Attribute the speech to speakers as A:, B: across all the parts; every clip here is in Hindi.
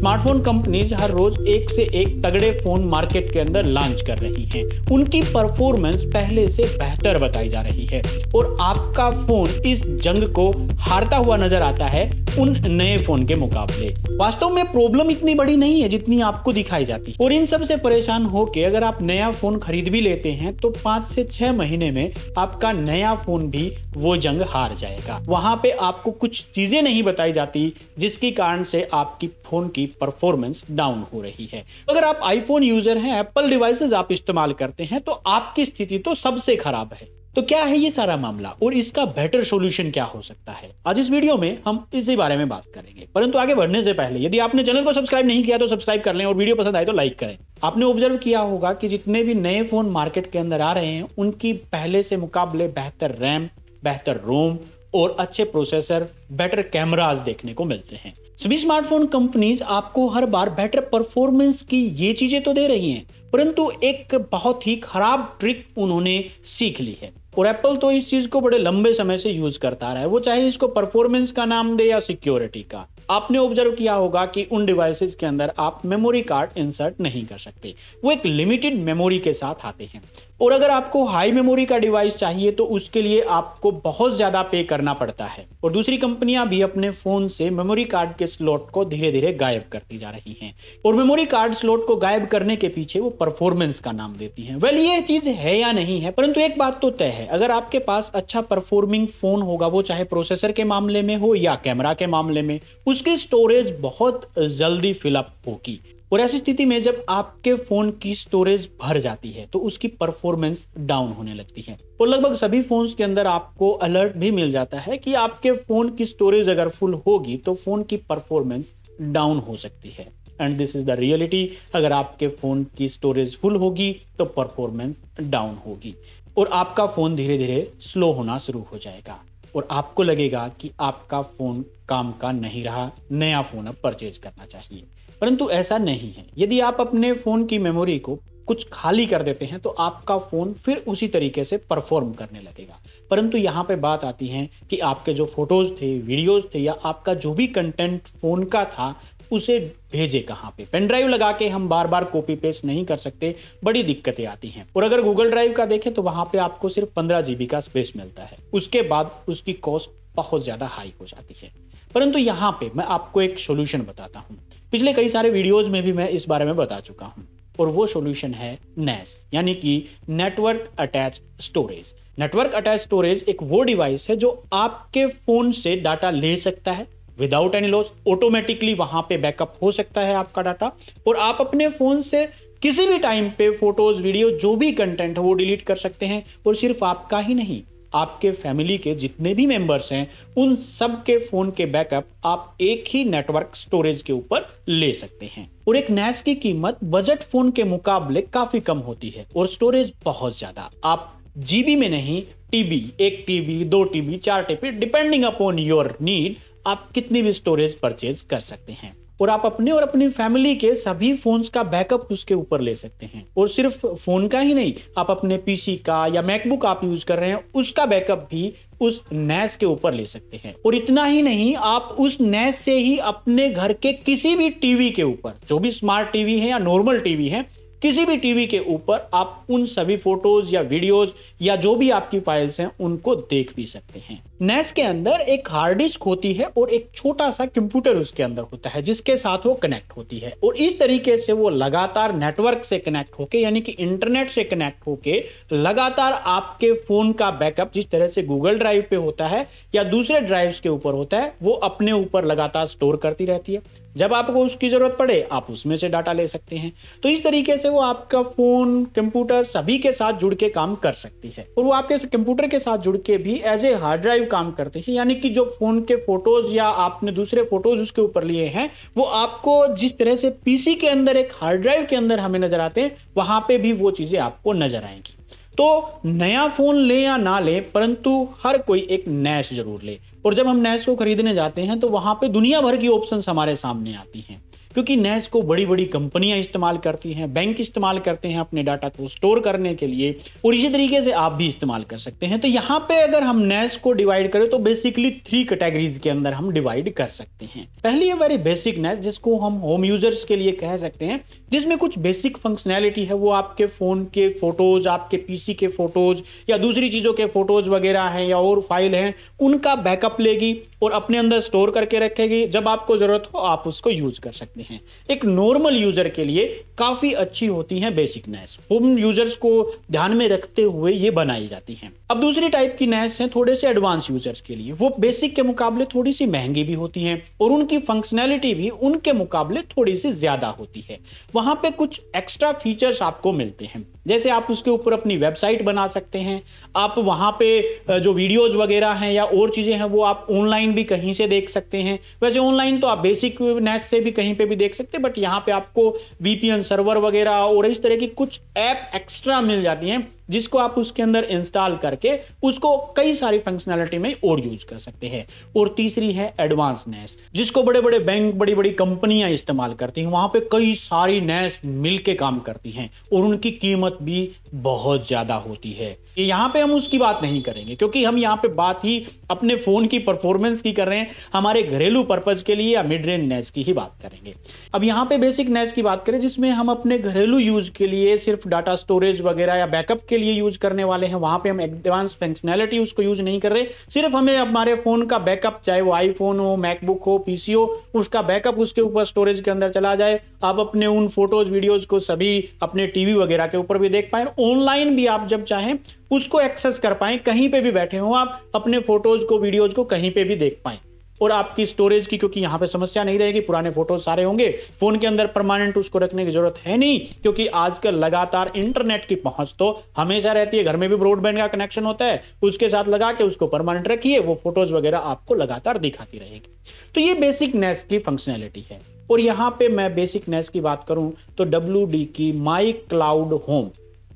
A: स्मार्टफोन कंपनीज हर रोज एक से एक तगड़े फोन मार्केट के अंदर लॉन्च कर रही हैं। उनकी परफॉर्मेंस पहले से बेहतर बताई जा रही है और आपका फोन इस जंग को हारता हुआ नजर आता है उन नए फोन के मुकाबले। वास्तव में प्रॉब्लम इतनी बड़ी नहीं है जितनी आपको दिखाई जाती है और इन सब से परेशान होके अगर आप नया फोन खरीद भी लेते हैं तो 5 से 6 महीने में आपका नया फोन भी वो जंग हार जाएगा। वहां पे आपको कुछ चीजें नहीं बताई जाती जिसके कारण से आपकी फोन की परफॉर्मेंस डाउन हो रही है। अगर आप आईफोन यूजर हैं, एप्पल डिवाइसेस आप इस्तेमाल करते हैं तो आपकी स्थिति तो सबसे खराब है। तो क्या है ये सारा मामला और इसका बेटर सॉल्यूशन क्या हो सकता है, आज इस वीडियो में हम इसी बारे में बात करेंगे। परंतु आगे बढ़ने से पहले यदि आपने चैनल को सब्सक्राइब नहीं किया तो सब्सक्राइब कर लें और वीडियो पसंद आए तो लाइक करें। आपने ऑब्जर्व किया होगा कि जितने भी नए फोन मार्केट के अंदर आ रहे हैं उनकी पहले से मुकाबले बेहतर रैम, बेहतर रोम और अच्छे प्रोसेसर, बेटर कैमरास देखने को मिलते हैं। सभी स्मार्टफोन कंपनीज आपको हर बार बेटर परफॉर्मेंस की ये चीजें तो दे रही हैं, परंतु एक बहुत ही खराब ट्रिक उन्होंने सीख ली है और एप्पल तो इस चीज को बड़े लंबे समय से यूज करता रहा है। वो चाहे इसको परफॉर्मेंस का नाम दे या सिक्योरिटी का। आपने ऑब्जर्व किया होगा कि उन डिवाइसेस के अंदर आप मेमोरी कार्ड इंसर्ट नहीं कर सकते, वो एक लिमिटेड मेमोरी के साथ आते हैं और अगर आपको हाई मेमोरी का डिवाइस चाहिए तो उसके लिए आपको बहुत ज्यादा पे करना पड़ता है। और दूसरी कंपनियां भी अपने फोन से मेमोरी कार्ड के स्लॉट को धीरे धीरे गायब करती जा रही हैं और मेमोरी कार्ड स्लॉट को गायब करने के पीछे वो परफॉर्मेंस का नाम देती हैं। वेल, ये चीज है या नहीं है, परंतु एक बात तो तय है, अगर आपके पास अच्छा परफॉर्मिंग फोन होगा, वो चाहे प्रोसेसर के मामले में हो या कैमरा के मामले में, उसकी स्टोरेज बहुत जल्दी फिलअप होगी और ऐसी स्थिति में जब आपके फोन की स्टोरेज भर जाती है तो उसकी परफॉर्मेंस डाउन होने लगती है और लगभग सभी फोन्स के अंदर आपको अलर्ट भी मिल जाता है कि आपके फोन की स्टोरेज अगर फुल होगी तो फोन की परफॉर्मेंस डाउन हो सकती है। And this is the reality. अगर आपके फोन की स्टोरेज फुल होगी तो परफॉर्मेंस डाउन होगी और आपका फोन धीरे धीरे स्लो होना शुरू हो जाएगा और आपको लगेगा कि आपका फोन काम का नहीं रहा, नया फोन अब परचेज करना चाहिए। परंतु ऐसा नहीं है। यदि आप अपने फोन की मेमोरी को कुछ खाली कर देते हैं तो आपका फोन फिर उसी तरीके से परफॉर्म करने लगेगा। परंतु यहाँ पे बात आती है कि आपके जो फोटोज थे, वीडियोज थे या आपका जो भी कंटेंट फोन का था उसे भेजे कहाँ पे। पेन ड्राइव लगा के हम बार बार कॉपी पेस्ट नहीं कर सकते, बड़ी दिक्कतें आती हैं। और अगर गूगल ड्राइव का देखें तो वहां पे आपको सिर्फ 15 GB का स्पेस मिलता है, उसके बाद उसकी कॉस्ट बहुत ज्यादा हाई हो जाती है। परंतु यहाँ पे मैं आपको एक सोल्यूशन बताता हूँ। पिछले कई सारे वीडियोज में भी मैं इस बारे में बता चुका हूँ और वो सोल्यूशन है NAS, यानी कि network attach storage. Network attach storage एक वो डिवाइस है जो आपके फोन से डाटा ले सकता है विदाउट एनी लॉस। ऑटोमेटिकली वहां पे बैकअप हो सकता है आपका डाटा और आप अपने फोन से किसी भी टाइम पे फोटोज, वीडियो, जो भी कंटेंट है वो डिलीट कर सकते हैं। और सिर्फ आपका ही नहीं, आपके फैमिली के जितने भी मेंबर्स हैं उन सब के फोन के बैकअप आप एक ही नेटवर्क स्टोरेज के ऊपर ले सकते हैं। और एक NAS की कीमत बजट फोन के मुकाबले काफी कम होती है और स्टोरेज बहुत ज्यादा। आप GB में नहीं, TB, 1 TB, 2 TB, 4 TB, depending upon your need आप कितनी भी स्टोरेज परचेज कर सकते हैं और आप अपने और अपनी फैमिली के सभी फोन्स का बैकअप उसके ऊपर ले सकते हैं। और सिर्फ फोन का ही नहीं, आप अपने PC का या मैकबुक आप यूज कर रहे हैं उसका बैकअप भी उस NAS के ऊपर ले सकते हैं। और इतना ही नहीं, आप उस NAS से ही अपने घर के किसी भी टीवी के ऊपर, जो भी स्मार्ट टीवी है या नॉर्मल टीवी है, किसी भी टीवी के ऊपर आप उन सभी फोटोज या वीडियोज या जो भी आपकी फाइल्स हैं उनको देख भी सकते हैं। NAS के अंदर एक हार्ड डिस्क होती है और एक छोटा सा कंप्यूटर उसके अंदर होता है जिसके साथ वो कनेक्ट होती है और इस तरीके से वो लगातार नेटवर्क से कनेक्ट होके, यानी कि इंटरनेट से कनेक्ट होके लगातार आपके फोन का बैकअप, जिस तरह से गूगल ड्राइव पे होता है या दूसरे ड्राइव्स के ऊपर होता है, वो अपने ऊपर लगातार स्टोर करती रहती है। जब आपको उसकी जरूरत पड़े आप उसमें से डाटा ले सकते हैं। तो इस तरीके से वो आपका फोन, कंप्यूटर सभी के साथ जुड़ के काम कर सकती है और वो आपके कंप्यूटर के साथ जुड़ के भी एज ए हार्ड ड्राइव काम करते हैं। यानी कि जो फोन के फोटोज या आपने दूसरे फोटोज उसके ऊपर लिए हैं वो आपको जिस तरह से PC के अंदर एक हार्ड ड्राइव के अंदर हमें नजर आते हैं, वहां पे भी वो चीजें आपको नजर आएंगी। तो नया फोन ले या ना ले, परंतु हर कोई एक NAS जरूर ले। और जब हम NAS को खरीदने जाते हैं तो वहां पे दुनिया भर की ऑप्शंस हमारे सामने आती हैं क्योंकि NAS को बड़ी बड़ी कंपनियां इस्तेमाल करती हैं, बैंक इस्तेमाल करते हैं अपने डाटा को स्टोर करने के लिए, और इसी तरीके से आप भी इस्तेमाल कर सकते हैं। तो यहाँ पे अगर हम NAS को डिवाइड करें तो बेसिकली 3 कैटेगरीज के अंदर हम डिवाइड कर सकते हैं। पहली है वेरी बेसिक NAS, जिसको हम होम यूजर्स के लिए कह सकते हैं, जिसमें कुछ बेसिक फंक्शनैलिटी है। वो आपके फोन के फोटोज, आपके पीसी के फोटोज या दूसरी चीजों के फोटोज वगैरह हैं या और फाइल हैं, उनका बैकअप लेगी और अपने अंदर स्टोर करके रखेगी। जब आपको जरूरत हो आप उसको यूज कर सकते हैं। एक नॉर्मल यूजर के लिए काफी अच्छी होती है बेसिक NAS। होम यूजर्स को ध्यान में रखते हुए ये बनाई जाती हैं। अब दूसरी टाइप की NAS है थोड़े से एडवांस यूजर्स के लिए। वो बेसिक के मुकाबले थोड़ी सी महंगी भी होती हैं और उनकी फंक्शनैलिटी भी उनके मुकाबले थोड़ी सी ज्यादा होती है। वहां पे कुछ एक्स्ट्रा फीचर्स आपको मिलते हैं, जैसे आप उसके ऊपर अपनी वेबसाइट बना सकते हैं। आप वहां पे जो वीडियोज वगैरह हैं या और चीजें हैं वो आप ऑनलाइन भी कहीं से देख सकते हैं। वैसे ऑनलाइन तो आप बेसिक NAS से भी कहीं पे भी देख सकते हैं, बट यहाँ पे आपको VPN सर्वर वगैरह और इस तरह की कुछ ऐप एक्स्ट्रा मिल जाती हैं, जिसको आप उसके अंदर इंस्टॉल करके उसको कई सारी फंक्शनैलिटी में और यूज कर सकते हैं। और तीसरी है एडवांस NAS, जिसको बड़े बड़े बैंक, बड़ी बड़ी कंपनियां इस्तेमाल करती हैं। वहां पे कई सारी NAS मिलके काम करती हैं और उनकी कीमत भी बहुत ज्यादा होती है। यहाँ पे हम उसकी बात नहीं करेंगे, क्योंकि हम यहाँ पे बात ही अपने फोन की परफॉर्मेंस की कर रहे हैं। हमारे घरेलू पर्पज के लिए या मिड रेंज NAS की ही बात करेंगे। अब यहाँ पे बेसिक NAS की बात करें, जिसमें हम अपने घरेलू यूज के लिए सिर्फ डाटा स्टोरेज वगैरह या बैकअप के लिए यूज करने वाले हैं। वहां पे हम एडवांस फंक्शनैलिटी उसको यूज नहीं कर रहे। सिर्फ हमें हमारे फोन का बैकअप, चाहे वो आईफोन हो, मैकबुक हो, पीसी हो, उसका बैकअप उसके ऊपर स्टोरेज के अंदर चला जाए। आप अपने उन फोटोज वीडियोज को सभी अपने टीवी वगैरह के ऊपर भी देख पाए। ऑनलाइन भी आप जब चाहें उसको एक्सेस कर पाएं, कहीं पे भी बैठे हो आप अपने फोटोज को, वीडियोज को कहीं पे भी देख पाएं। और आपकी स्टोरेज की क्योंकि यहां पे समस्या नहीं रहेगी, पुराने फोटोज सारे होंगे फोन के अंदर, परमानेंट उसको रखने की जरूरत है नहीं, क्योंकि आजकल लगातार इंटरनेट की पहुंच तो हमेशा रहती है। घर में भी ब्रॉडबैंड का कनेक्शन होता है, उसके साथ लगा के उसको परमानेंट रखिए, वो फोटोज वगैरह आपको लगातार दिखाती रहेगी। तो ये बेसिक NAS की फंक्शनैलिटी है। और यहां पे मैं बेसिक NAS की बात करूं तो WD की माई क्लाउड होम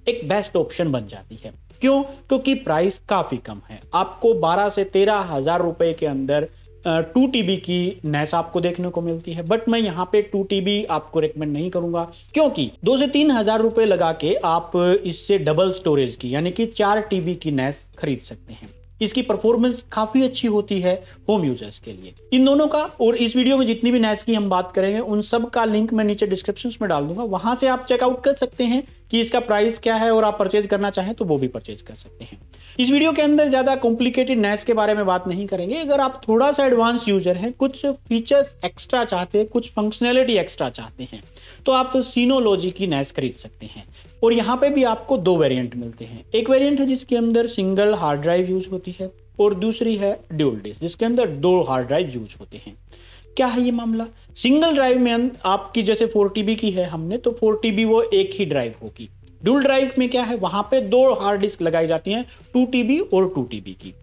A: एक बेस्ट ऑप्शन बन जाती है। क्यों? क्योंकि प्राइस काफी कम है। आपको 12 से 13 हजार रुपए के अंदर 2 TB की NAS आपको देखने को मिलती है। बट मैं यहाँ पे 2 TB आपको रेकमेंड नहीं करूंगा, क्योंकि 2 से 3 हजार रुपए लगा के आप इससे डबल स्टोरेज की यानी कि 4 TB की NAS खरीद सकते हैं। इसकी परफॉर्मेंस काफी अच्छी होती है होम यूजर्स के लिए। इन दोनों का और इस वीडियो में जितनी भी NAS की हम बात करेंगे उन सब का लिंक मैं नीचे डिस्क्रिप्शन में डाल दूंगा। वहां से आप चेकआउट कर सकते हैं कि इसका प्राइस क्या है, और आप परचेज करना चाहें तो वो भी परचेज कर सकते हैं। इस वीडियो के अंदर ज्यादा कॉम्प्लिकेटेड NAS के बारे में बात नहीं करेंगे। अगर आप थोड़ा सा एडवांस यूजर हैं, कुछ फीचर्स एक्स्ट्रा चाहते हैं, कुछ फंक्शनैलिटी एक्स्ट्रा चाहते हैं, तो आप Synology की NAS खरीद सकते हैं। और यहाँ पे भी आपको 2 वेरिएंट मिलते हैं। एक वेरिएंट है जिसके अंदर सिंगल हार्ड ड्राइव यूज होती है, और दूसरी है ड्यूल डिस्क जिसके अंदर 2 हार्ड ड्राइव यूज होते हैं। क्या है ये मामला? सिंगल ड्राइव में आपकी जैसे 4 TB की है हमने, तो 4 TB वो एक ही ड्राइव होगी। ड्यूल ड्राइव में क्या है, वहां पे 2 हार्ड डिस्क लगाई जाती हैं, 2 TB और 2 TB की।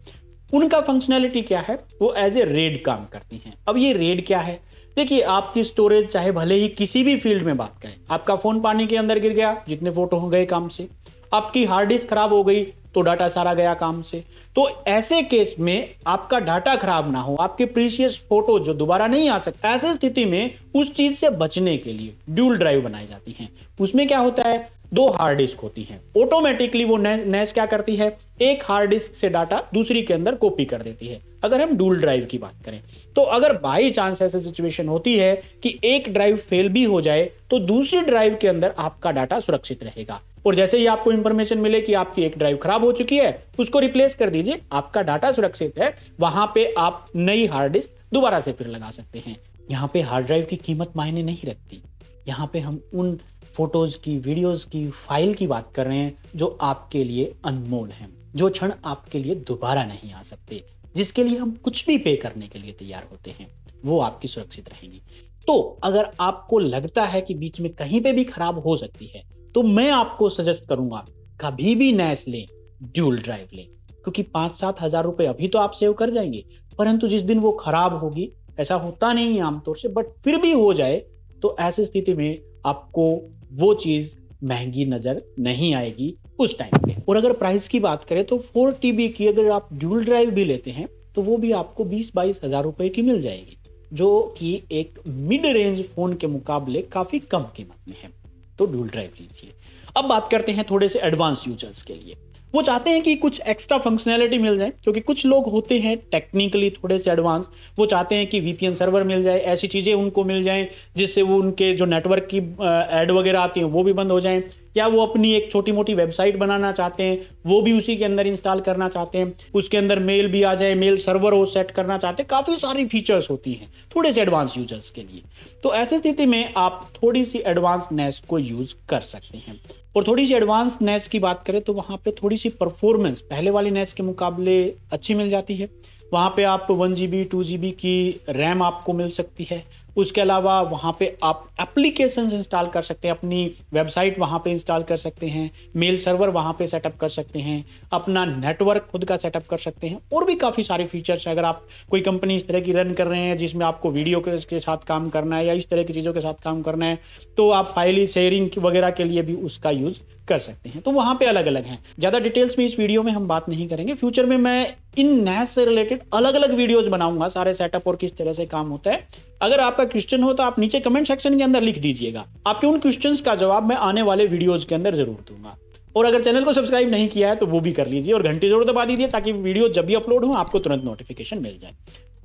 A: उनका फंक्शनैलिटी क्या है, वो एज ए रेड काम करती हैं। अब ये रेड क्या है? देखिए, आपकी स्टोरेज चाहे भले ही किसी भी फील्ड में बात करें, आपका फोन पानी के अंदर गिर गया, जितने फोटो हो गए काम से, आपकी हार्ड डिस्क खराब हो गई तो डाटा सारा गया काम से। तो ऐसे केस में आपका डाटा खराब ना हो, आपके प्रीशियस फोटो जो दोबारा नहीं आ सकता, ऐसे स्थिति में उस चीज से बचने के लिए ड्यूल ड्राइव बनाई जाती हैं। उसमें क्या होता है, 2 हार्ड डिस्क होती हैं। ऑटोमेटिकली वो NAS क्या करती है, एक हार्ड डिस्क से डाटा दूसरी के अंदर कॉपी कर देती है। अगर हम ड्यूल ड्राइव की बात करें तो अगर बाई चांस ऐसी सिचुएशन होती है कि एक ड्राइव फेल भी हो जाए तो दूसरी ड्राइव के अंदर आपका डाटा सुरक्षित रहेगा। और जैसे ही आपको इंफॉर्मेशन मिले कि आपकी एक ड्राइव खराब हो चुकी है, उसको रिप्लेस कर दीजिए, आपका डाटा सुरक्षित है। वहां पे आप नई हार्ड डिस्क दोबारा से फिर लगा सकते हैं। यहाँ पे हार्ड ड्राइव की कीमत मायने नहीं रखती। यहाँ पे हम उन फोटोज की, वीडियोज की, फाइल की बात कर रहे हैं जो आपके लिए अनमोल हैं, जो क्षण आपके लिए दोबारा नहीं आ सकते, जिसके लिए हम कुछ भी पे करने के लिए तैयार होते हैं, वो आपकी सुरक्षित रहेंगी। तो अगर आपको लगता है कि बीच में कहीं पे भी खराब हो सकती है, तो मैं आपको सजेस्ट करूंगा कभी भी NAS लें, ड्यूल ड्राइव लें, क्योंकि 5-7 हजार रुपए अभी तो आप सेव कर जाएंगे, परंतु जिस दिन वो खराब होगी, ऐसा होता नहीं है आमतौर से, बट फिर भी हो जाए, तो ऐसी स्थिति में आपको वो चीज महंगी नजर नहीं आएगी उस टाइम पे। और अगर प्राइस की बात करें तो 4 TB की अगर आप ड्यूल ड्राइव भी लेते हैं तो वो भी आपको 20-22 हजार रुपए की मिल जाएगी। जो कि एक मिड रेंज फोन के मुकाबले काफी कम कीमत में है। तो ड्यूल ड्राइव लीजिए। अब बात करते हैं थोड़े से एडवांस यूजर्स के लिए। वो चाहते हैं कि कुछ एक्स्ट्रा फंक्शनैलिटी मिल जाए, क्योंकि कुछ लोग होते हैं टेक्निकली थोड़े से एडवांस, वो चाहते हैं कि वीपीएन सर्वर मिल जाए, ऐसी चीज़ें उनको मिल जाएं जिससे वो उनके जो नेटवर्क की ऐड वगैरह आती हैं वो भी बंद हो जाएं, या वो अपनी एक छोटी मोटी वेबसाइट बनाना चाहते हैं, वो भी उसी के अंदर इंस्टॉल करना चाहते हैं, उसके अंदर मेल भी आ जाए, मेल सर्वर वो सेट करना चाहते हैं। काफ़ी सारी फीचर्स होती हैं थोड़े से एडवांस यूजर्स के लिए। तो ऐसी स्थिति में आप थोड़ी सी एडवांस नेस्ट को यूज़ कर सकते हैं। और थोड़ी सी एडवांस नेस की बात करें तो वहाँ पे थोड़ी सी परफॉर्मेंस पहले वाली नेस के मुकाबले अच्छी मिल जाती है। वहाँ पे आप 1 GB 2 GB की रैम आपको मिल सकती है। उसके अलावा वहाँ पे आप एप्लीकेशंस इंस्टॉल कर सकते हैं, अपनी वेबसाइट वहाँ पे इंस्टॉल कर सकते हैं, मेल सर्वर वहाँ पे सेटअप कर सकते हैं, अपना नेटवर्क खुद का सेटअप कर सकते हैं, और भी काफ़ी सारे फीचर्स हैं। अगर आप कोई कंपनी इस तरह की रन कर रहे हैं जिसमें आपको वीडियो के साथ काम करना है या इस तरह की चीज़ों के साथ काम करना है, तो आप फाइल शेयरिंग वगैरह के लिए भी उसका यूज़ कर सकते हैं। तो वहाँ पे अलग अलग हैं। ज़्यादा डिटेल्स में इस वीडियो में हम बात नहीं करेंगे। फ्यूचर में मैं इन नेस से रिलेटेड अलग अलग वीडियोज बनाऊंगा, सारे सेटअप और किस तरह से काम होता है। अगर आपका क्वेश्चन हो तो आप नीचे कमेंट सेक्शन के अंदर लिख दीजिएगा, आपके उन क्वेश्चंस का जवाब मैं आने वाले वीडियोज के अंदर जरूर दूंगा। और अगर चैनल को सब्सक्राइब नहीं किया है तो वो भी कर लीजिए और घंटी जरूर दबा दीजिए, ताकि वीडियो जब भी अपलोड हो आपको तुरंत नोटिफिकेशन मिल जाए।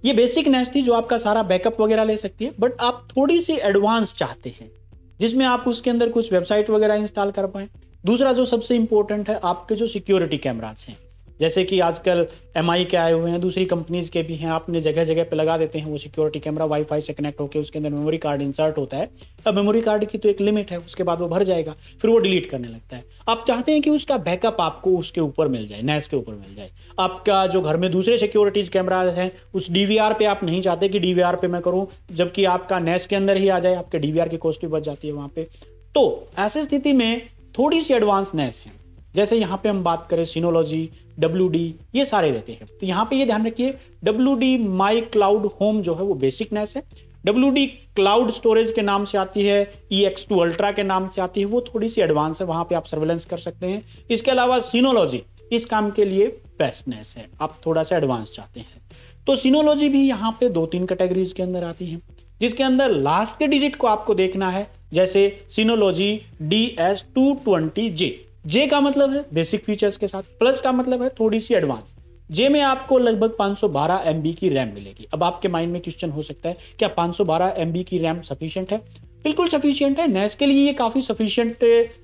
A: ये बेसिक नेस थी जो आपका सारा बैकअप वगैरह ले सकती है, बट आप थोड़ी सी एडवांस चाहते हैं जिसमें आप उसके अंदर कुछ वेबसाइट वगैरह इंस्टॉल कर पाएं। दूसरा जो सबसे इंपॉर्टेंट है, आपके जो सिक्योरिटी कैमरास हैं, जैसे कि आजकल MI के आए हुए हैं, दूसरी कंपनीज के भी हैं, आपने जगह जगह पे लगा देते हैं वो सिक्योरिटी कैमरा, वाईफाई से कनेक्ट होकर उसके अंदर मेमोरी कार्ड इंसर्ट होता है। अब मेमोरी कार्ड की तो एक लिमिट है, उसके बाद वो भर जाएगा, फिर वो डिलीट करने लगता है। आप चाहते हैं कि उसका बैकअप आपको उसके ऊपर मिल जाए, नेस के ऊपर मिल जाए। आपका जो घर में दूसरे सिक्योरिटीज कैमरा हैं उस DVR पे आप नहीं चाहते कि DVR पे मैं करूँ, जबकि आपका नेस के अंदर ही आ जाए, आपके DVR की कॉस्ट भी बच जाती है वहाँ पे। तो ऐसी स्थिति में थोड़ी सी एडवांस नेस है, जैसे यहाँ पे हम बात करें सिनोलॉजी, WD, ये सारे रहते हैं। तो यहाँ पे ये ध्यान रखिए, WD माई क्लाउड होम जो है वो बेसिक नेस है। WD क्लाउड स्टोरेज के नाम से आती है, EX2 अल्ट्रा के नाम से आती है, वो थोड़ी सी एडवांस है, वहाँ पे आप सर्वेलेंस कर सकते हैं। इसके अलावा सिनोलॉजी इस काम के लिए बेस्ट नेस है, आप थोड़ा सा एडवांस चाहते हैं तो सिनोलॉजी भी यहाँ पे 2-3 कैटेगरीज के अंदर आती है, जिसके अंदर लास्ट के डिजिट को आपको देखना है। जैसे सिनोलॉजी DS220J, जे का मतलब है बेसिक फीचर्स के साथ, प्लस का मतलब है थोड़ी सी एडवांस। जे में आपको लगभग 512 MB की रैम मिलेगी। अब आपके माइंड में क्वेश्चन हो सकता है, क्या 512 MB की रैम सफिशिएंट है? बिल्कुल सफिशिएंट है, नेस के लिए ये काफी सफिशिएंट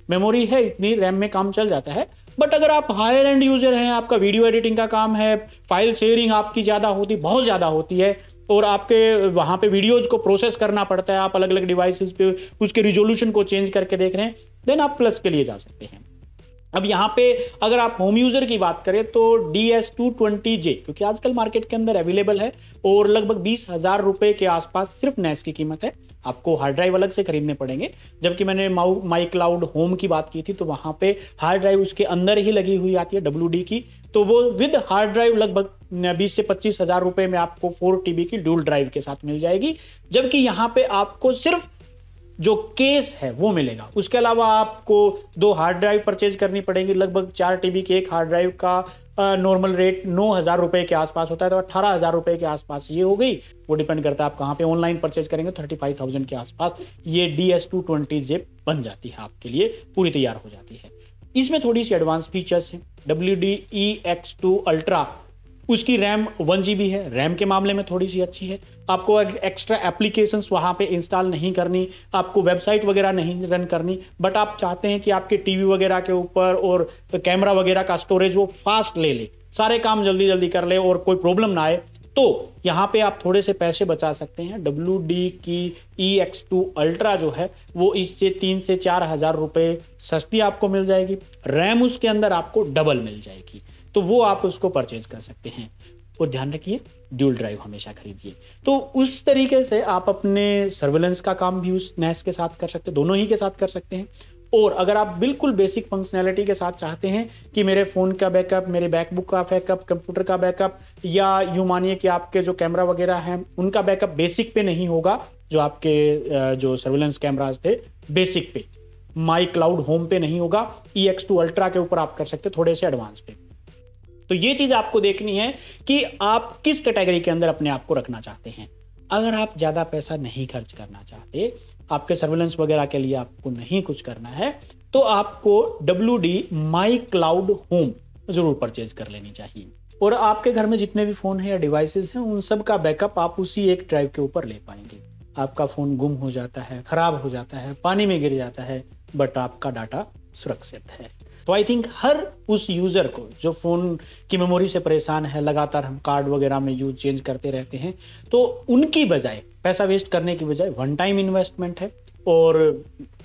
A: मेमोरी है, इतनी रैम में काम चल जाता है। बट अगर आप हायर एंड यूजर हैं, आपका वीडियो एडिटिंग का काम है, फाइल शेयरिंग आपकी बहुत ज्यादा होती है, और आपके वहाँ पे वीडियोज को प्रोसेस करना पड़ता है, आप अलग अलग डिवाइसेस पे उसके रिजोल्यूशन को चेंज करके देख रहे हैं, देन आप प्लस के लिए जा सकते हैं। अब यहाँ पे अगर आप होम यूजर की बात करें तो DS220J, क्योंकि आजकल मार्केट के अंदर अवेलेबल है और लगभग 20,000 रुपए के आसपास सिर्फ नेस की कीमत है। आपको हार्ड ड्राइव अलग से खरीदने पड़ेंगे। जबकि मैंने माई क्लाउड होम की बात की थी तो वहां पे हार्ड ड्राइव उसके अंदर ही लगी हुई आती है WD की, तो वो विद हार्ड ड्राइव लगभग 20 से 25,000 रुपए में आपको 4 TB की ड्यूल ड्राइव के साथ मिल जाएगी। जबकि यहाँ पे आपको सिर्फ जो केस है वो मिलेगा, उसके अलावा आपको 2 हार्ड ड्राइव परचेज करनी पड़ेगी। लगभग 4 TB की एक हार्ड ड्राइव का नॉर्मल रेट 9,000 रुपए के आसपास होता है, तो 18,000 रुपए के आसपास ये हो गई। वो डिपेंड करता है आप कहाँ पे ऑनलाइन परचेज करेंगे, 35,000 के आसपास ये DS220J बन जाती है, आपके लिए पूरी तैयार हो जाती है। इसमें थोड़ी सी एडवांस फीचर्स हैं। WD EX2 अल्ट्रा, उसकी रैम 1 GB है, रैम के मामले में थोड़ी सी अच्छी है। आपको एक्स्ट्रा एप्लीकेशंस वहाँ पे इंस्टॉल नहीं करनी, आपको वेबसाइट वगैरह नहीं रन करनी, बट आप चाहते हैं कि आपके टीवी वगैरह के ऊपर और कैमरा वगैरह का स्टोरेज वो फास्ट ले, सारे काम जल्दी जल्दी कर ले और कोई प्रॉब्लम ना आए, तो यहाँ पे आप थोड़े से पैसे बचा सकते हैं। WD की EX2 अल्ट्रा जो है वो इससे 3 से 4,000 रुपये सस्ती आपको मिल जाएगी। रैम उसके अंदर आपको डबल मिल जाएगी, तो वो आप उसको परचेज कर सकते हैं। और ध्यान रखिए, ड्यूल ड्राइव हमेशा खरीदिए। तो उस तरीके से आप अपने सर्वेलेंस का काम भी उस नेस के साथ कर सकते हैं, दोनों ही के साथ कर सकते हैं। और अगर आप बिल्कुल बेसिक फंक्शनैलिटी के साथ चाहते हैं कि मेरे फ़ोन का बैकअप, मेरे बैकबुक का बैकअप, कंप्यूटर का बैकअप, या यूँ मानिए कि आपके जो कैमरा वगैरह हैं उनका बैकअप बेसिक पे नहीं होगा, जो आपके जो सर्वेलेंस कैमराज थे बेसिक पे, माई क्लाउड होम पे नहीं होगा, EX2 अल्ट्रा के ऊपर आप कर सकते थोड़े से एडवांस पे। तो ये चीज आपको देखनी है कि आप किस कैटेगरी के अंदर अपने आप को रखना चाहते हैं। अगर आप ज़्यादा पैसा नहीं खर्च करना चाहते, आपके सर्विलेंस वगैरह के लिए आपको नहीं कुछ करना है, तो आपको WD माई क्लाउड होम ज़रूर परचेज कर लेनी चाहिए। और आपके घर में जितने भी फ़ोन हैं या डिवाइसेस हैं, उन सब का बैकअप आप उसी एक ड्राइव के ऊपर ले पाएंगे। आपका फ़ोन गुम हो जाता है, ख़राब हो जाता है, पानी में गिर जाता है, बट आपका डाटा सुरक्षित है। तो आई थिंक हर उस यूज़र को जो फ़ोन की मेमोरी से परेशान है, लगातार हम कार्ड वगैरह में यूज चेंज करते रहते हैं, तो उनकी बजाय, पैसा वेस्ट करने की बजाय वन टाइम इन्वेस्टमेंट है और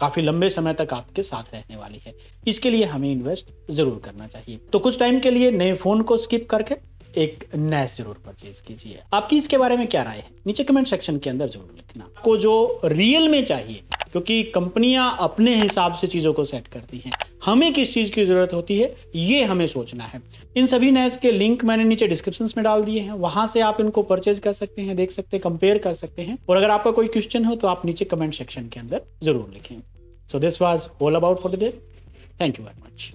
A: काफ़ी लंबे समय तक आपके साथ रहने वाली है। इसके लिए हमें इन्वेस्ट ज़रूर करना चाहिए। तो कुछ टाइम के लिए नए फ़ोन को स्किप करके एक नैस जरूर परचेज कीजिए। आपकी इसके बारे में क्या राय है, नीचे कमेंट सेक्शन के अंदर जरूर लिखना। आपको जो रियल में चाहिए, क्योंकि कंपनियां अपने हिसाब से चीज़ों को सेट करती हैं, हमें किस चीज़ की ज़रूरत होती है ये हमें सोचना है। इन सभी नैस के लिंक मैंने नीचे डिस्क्रिप्शन में डाल दिए हैं, वहां से आप इनको परचेज कर सकते हैं, देख सकते हैं, कंपेयर कर सकते हैं। और अगर आपका कोई क्वेश्चन हो तो आप नीचे कमेंट सेक्शन के अंदर जरूर लिखें। So this was all about for the day. Thank you very much.